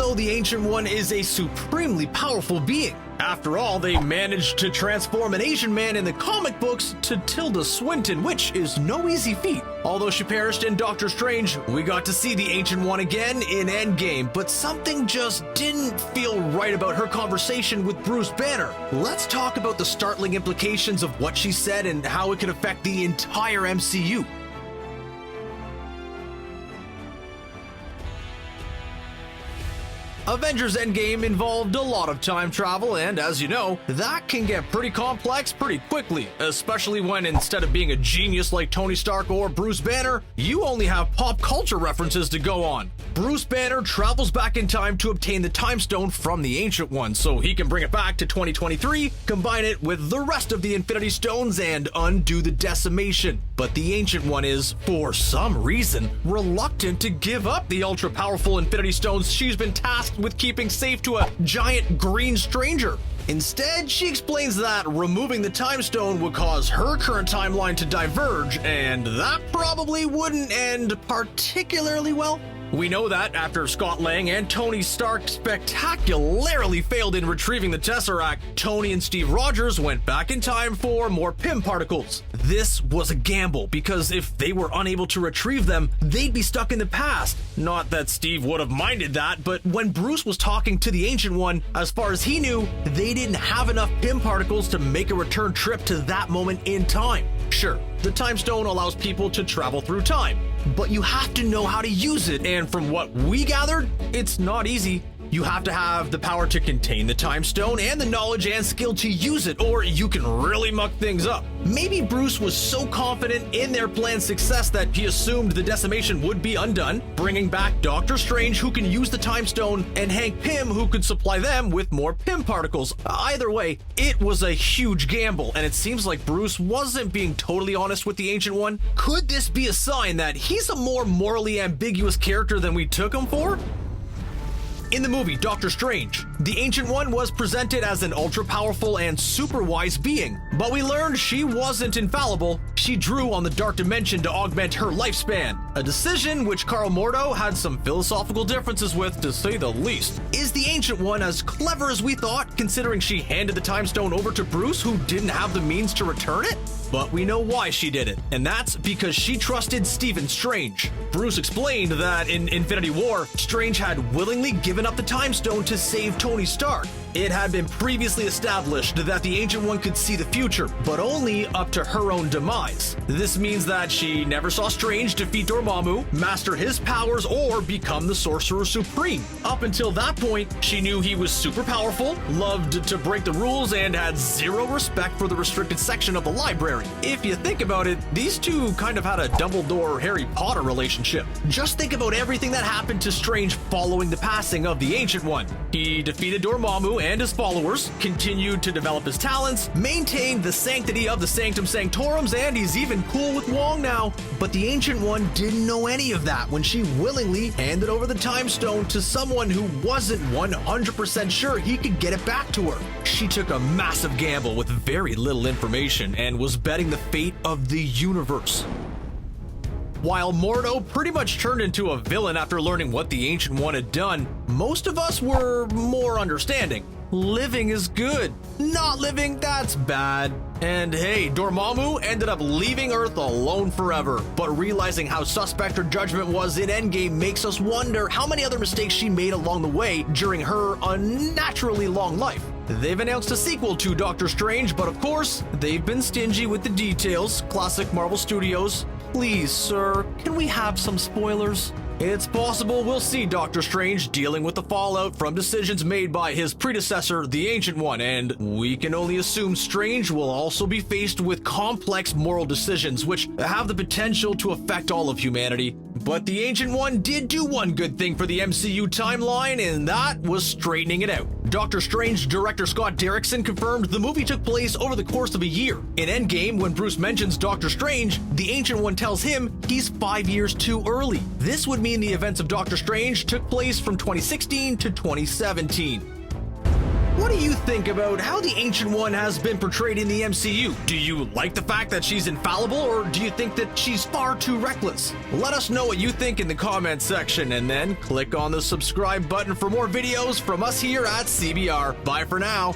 know the Ancient One is a supremely powerful being. After all, they managed to transform an Asian man in the comic books to Tilda Swinton, which is no easy feat. Although she perished in Doctor Strange, we got to see the Ancient One again in Endgame, but something just didn't feel right about her conversation with Bruce Banner. Let's talk about the startling implications of what she said and how it could affect the entire MCU. Avengers Endgame involved a lot of time travel, and as you know, that can get pretty complex pretty quickly, especially when instead of being a genius like Tony Stark or Bruce Banner, you only have pop culture references to go on. Bruce Banner travels back in time to obtain the Time Stone from the Ancient One so he can bring it back to 2023, combine it with the rest of the Infinity Stones, and undo the decimation. But the Ancient One is, for some reason, reluctant to give up the ultra-powerful Infinity Stones she's been tasked with keeping safe to a giant green stranger. Instead, she explains that removing the Time Stone would cause her current timeline to diverge, and that probably wouldn't end particularly well. We know that after Scott Lang and Tony Stark spectacularly failed in retrieving the Tesseract, Tony and Steve Rogers went back in time for more Pym particles. This was a gamble, because if they were unable to retrieve them, they'd be stuck in the past. Not that Steve would have minded that, but when Bruce was talking to the Ancient One, as far as he knew, they didn't have enough Pym particles to make a return trip to that moment in time. Sure, the Time Stone allows people to travel through time, but you have to know how to use it, and from what we gathered, it's not easy. You have to have the power to contain the Time Stone and the knowledge and skill to use it, or you can really muck things up. Maybe Bruce was so confident in their plan's success that he assumed the decimation would be undone, bringing back Doctor Strange, who can use the Time Stone, and Hank Pym, who could supply them with more Pym particles. Either way, it was a huge gamble, and it seems like Bruce wasn't being totally honest with the Ancient One. Could this be a sign that he's a more morally ambiguous character than we took him for? In the movie Doctor Strange, the Ancient One was presented as an ultra-powerful and super-wise being, but we learned she wasn't infallible. She drew on the Dark Dimension to augment her lifespan, a decision which Karl Mordo had some philosophical differences with, to say the least. Is the Ancient One as clever as we thought, considering she handed the Time Stone over to Bruce, who didn't have the means to return it? But we know why she did it, and that's because she trusted Stephen Strange. Bruce explained that in Infinity War, Strange had willingly given up the Time Stone to save Tony Stark. It had been previously established that the Ancient One could see the future, but only up to her own demise. This means that she never saw Strange defeat Dormammu, master his powers, or become the Sorcerer Supreme. Up until that point, she knew he was super powerful, loved to break the rules, and had zero respect for the restricted section of the library. If you think about it, these two kind of had a Dumbledore-Harry Potter relationship. Just think about everything that happened to Strange following the passing of the Ancient One. He defeated Dormammu and his followers, continued to develop his talents, maintained the sanctity of the Sanctum Sanctorums, and he's even cool with Wong now. But the Ancient One didn't know any of that when she willingly handed over the Time Stone to someone who wasn't 100% sure he could get it back to her. She took a massive gamble with very little information and was betting the fate of the universe. While Mordo pretty much turned into a villain after learning what the Ancient One had done, most of us were more understanding. Living is good. Not living, that's bad. And hey, Dormammu ended up leaving Earth alone forever, but realizing how suspect her judgment was in Endgame makes us wonder how many other mistakes she made along the way during her unnaturally long life. They've announced a sequel to Doctor Strange, but of course, they've been stingy with the details. Classic Marvel Studios. Please, sir, can we have some spoilers? It's possible we'll see Doctor Strange dealing with the fallout from decisions made by his predecessor, the Ancient One, and we can only assume Strange will also be faced with complex moral decisions which have the potential to affect all of humanity. But the Ancient One did do one good thing for the MCU timeline, and that was straightening it out. Doctor Strange director Scott Derrickson confirmed the movie took place over the course of a year. In Endgame, when Bruce mentions Doctor Strange, the Ancient One tells him he's 5 years too early. This would mean the events of Doctor Strange took place from 2016 to 2017. what do you think about how the Ancient One has been portrayed in the MCU? Do you like the fact that she's infallible, or do you think that she's far too reckless? Let us know what you think in the comments section, and then click on the subscribe button for more videos from us here at CBR. Bye for now.